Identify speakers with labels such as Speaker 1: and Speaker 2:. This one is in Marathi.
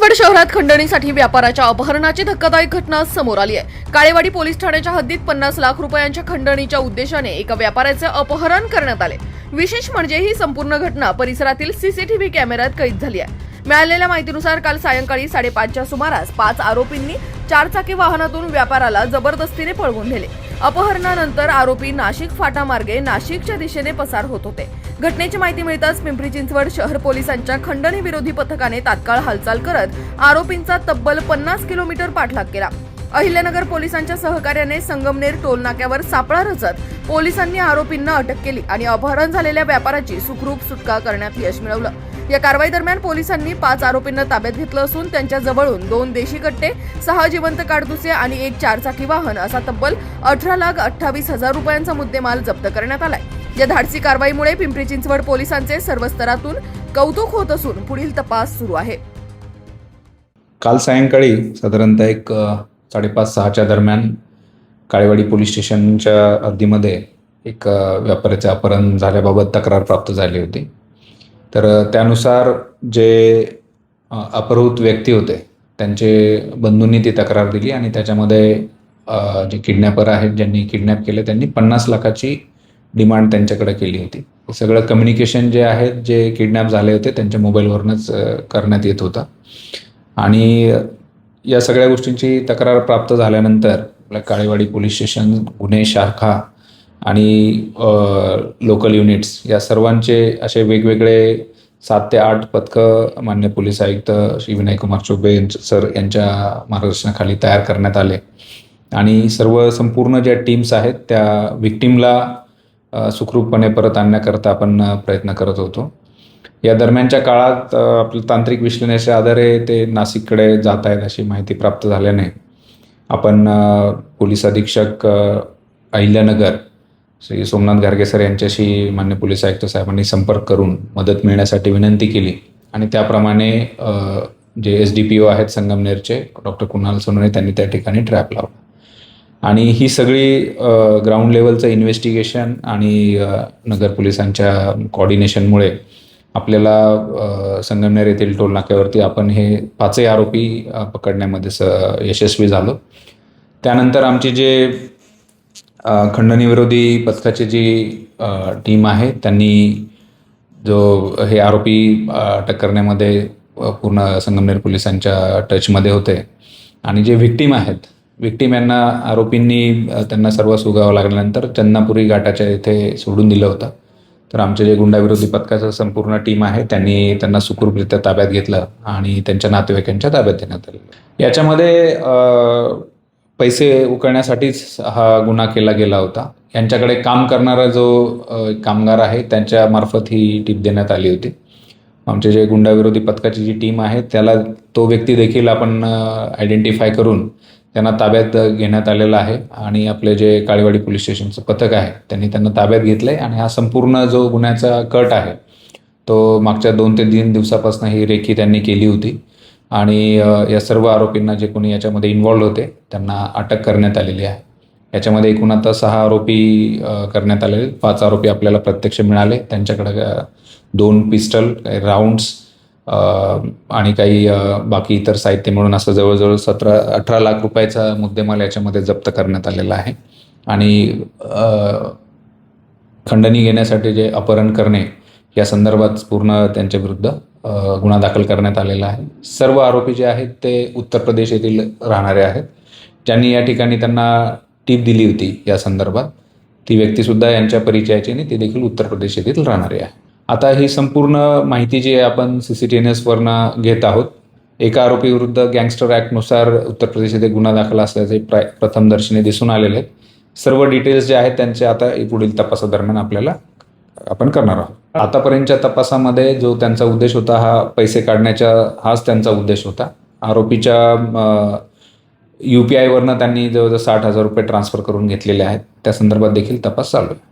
Speaker 1: पिंपरीगड शहरात खंडणीसाठी व्यापाराच्या अपहरणाची धक्कादायक घटना समोर आली आहे। काळेवाडी पोलीस ठाण्याच्या हद्दीत 50 लाख रुपयांच्या खंडणीच्या उद्देशाने एका व्यापाऱ्याचे अपहरण करण्यात आले। विशेष म्हणजे ही संपूर्ण घटना परिसरातील सीसीटीव्ही कॅमेऱ्यात कैद झाली आहे। मिळालेल्या माहितीनुसार काल सायंकाळी 5:30च्या सुमारास 5 आरोपींनी 4 चाकी वाहनातून व्यापाराला जबरदस्तीने पळवून नेले। अपहरणानंतर आरोपी नाशिक फाटा मार्गे नाशिकच्या दिशेने पसार होत होते। घटनेची माहिती मिळताच पिंपरी चिंचवड शहर पोलिसांच्या खंडणी विरोधी पथकाने तात्काळ हालचाल करत आरोपींचा तब्बल 50 किलोमीटर पाठलाग केला। अहिल्यानगर पोलिसांच्या सहकार्याने संगमनेर टोल नाक्यावर सापळा रचत पोलिसांनी आरोपींना अटक केली आणि अपहरण झालेल्या व्यापाराची सुखरूप सुटका करण्यात यश मिळवलं। या कारवाई दरम्यान पोलिसांनी 5 आरोपींना ताब्यात घेतलं असून त्यांच्या जवळून 2 देशी कट्टे, 6 जिवंत काडतुसे आणि 1 4-चाकी वाहन असा तब्बल 18,28,000 रुपयांचा मुद्देमाल जप्त करण्यात आलाय। या धाडसी कारवाईमुळे पिंपरी चिंचवड पोलिसांचे सर्व स्तरातून कौतुक होत असून पुढील तपास सुरू आहे।
Speaker 2: काल सायंकाळी साधारणतः 5:30-6च्या दरम्यान काळेवाडी पोलीस स्टेशनच्या हद्दीमध्ये एक व्यापाऱ्याचे अपहरण झाल्याबाबत तक्रार प्राप्त झाली होती। तर त्यानुसार जे अपहृत व्यक्ती होते त्यांचे बंधूंनी ती तक्रार दिली आणि त्याच्यामध्ये जे किडनॅपर आहेत ज्यांनी किडनॅप केले त्यांनी 50 लाखाची डिमांड त्यांच्याकडे केली होती। हे सगळं कम्युनिकेशन जे आहेत जे किडनॅप झाले होते त्यांच्या मोबाईलवरूनच करण्यात येत होता आणि या सगळ्या गोष्टींची तक्रार प्राप्त झाल्यानंतर आपल्या काळेवाडी पोलीस स्टेशन, गुन्हे शाखा आणि लोकल युनिट्स या सर्वांचे असे वेगवेगळे 7 ते 8 पथकं मान्य पोलीस आयुक्त श्री विनय कुमार चौबे सर यांच्या मार्गदर्शनाखाली तयार करण्यात आले आणि सर्व संपूर्ण ज्या टीम्स आहेत त्या विक्टीमला सुखरूपपणे परत आणण्याकरता आपण प्रयत्न करत होतो। या दरम्यानच्या काळात आपल्या तांत्रिक विश्लेषणाच्या आधारे ते नाशिककडे जात आहेत अशी माहिती प्राप्त झाल्याने आपण पोलीस अधीक्षक अहिल्यानगर श्री सोमनाथ गार्गे सर यांच्याशी मान्य पोलीस आयुक्त साहेबांनी संपर्क करून मदत मिळण्यासाठी विनंती केली आणि त्याप्रमाणे जे SDPO आहेत संगमनेरचे डॉक्टर कुणाल सोनवणे त्यांनी त्या ठिकाणी ट्रॅप लावला आणि ही सगळी ग्राउंड लेवलचं इन्व्हेस्टिगेशन आणि नगर पोलिसांच्या कोऑर्डिनेशनमुळे आपल्याला संगमनेर येथील टोल नाक्यावरती आपण हे 5 आरोपी पकडण्यामध्ये यशस्वी झालो। त्यानंतर आमची जे खंडणी विरोधी पथकाची जी टीम आहे त्यांनी जो हे आरोपी अटक करण्यामध्ये पूर्ण संगमनेर पोलिसांच्या टचमध्ये होते आणि जे व्हिक्टीम आहेत व्हिक्टीम यांना आरोपींनी त्यांना सर्व सुगावं लागल्यानंतर चन्नापुरी घाटाच्या इथे सोडून दिलं होतं। तर आमचे जे गुंडाविरोधी पथकाचं संपूर्ण टीम आहे त्यांनी त्यांना सुखरूपरित्या ताब्यात घेतलं आणि त्यांच्या नातेवाईकांच्या ताब्यात देण्यात आलं। याच्यामध्ये पैसे उकळण्यासाठीच हा गुन्हा केला गेला होता। यांच्याकडे काम करणारा जो कामगार आहे त्यांच्यामार्फत ही टीप देण्यात आली होती। आमचे जे गुंडाविरोधी पथकाची जी टीम आहे त्याला तो व्यक्ती देखील आपण आयडेंटिफाय करून त्यांना ताब्यात घेण्यात आलेला आहे आणि आपले जे काळेवाडी पोलीस स्टेशनचं पथक आहे त्यांनी त्यांना ताब्यात घेतलंय आणि हा संपूर्ण जो गुन्ह्याचा कट आहे तो मागच्या 2 ते 3 दिवसापासून ही रेखी त्यांनी केली होती आणि या सर्व आरोपींना जे कोणी याच्यामध्ये इन्व्हॉल्व होते त्यांना अटक करण्यात आलेली आहे। याच्यामध्ये एकूण आता 6 आरोपी करण्यात आलेले, 5 आरोपी आपल्याला प्रत्यक्ष मिळाले। त्यांच्याकडे 2 पिस्टल, राऊंड्स आणि काही बाकी इतर साहित्य मिळून असं जवळजवळ 17-18 लाख रुपयाचा मुद्देमाल याच्यामध्ये जप्त करण्यात आलेला आहे आणि खंडणी घेण्यासाठी जे अपहरण करणे या संदर्भात पूर्ण त्यांच्या विरुद्ध गुन्हा दाखल करण्यात आलेला आहे। सर्व आरोपी जे आहेत ते उत्तर प्रदेश येथील राहणारे आहेत। ज्यांनी या ठिकाणी त्यांना टीप दिली होती या संदर्भात ती व्यक्तीसुद्धा यांच्या परिचयाची आणि ती देखील उत्तर प्रदेश येथील राहणारे आहे। आता ही संपूर्ण माहिती जी आपण CCTVवरनं घेत आहोत। एका आरोपी विरुद्ध गँगस्टर ॲक्टनुसार उत्तर प्रदेश येथे गुन्हा दाखल असल्याचे प्रथमदर्शनी दिसून आलेले आहेत। सर्व डिटेल्स जे आहेत त्यांचे आता पुढील तपासादरम्यान आपण करणार आहोत। आतापर्यंतच्या तपासामध्ये जो त्यांचा उद्देश होता हा पैसे काढण्याचा हाच त्यांचा उद्देश होता। आरोपीच्या UPI वरनं त्यांनी जवळजवळ 60,000 रुपये ट्रान्सफर करून घेतलेले आहेत। त्या संदर्भात देखील तपास चालू आहे।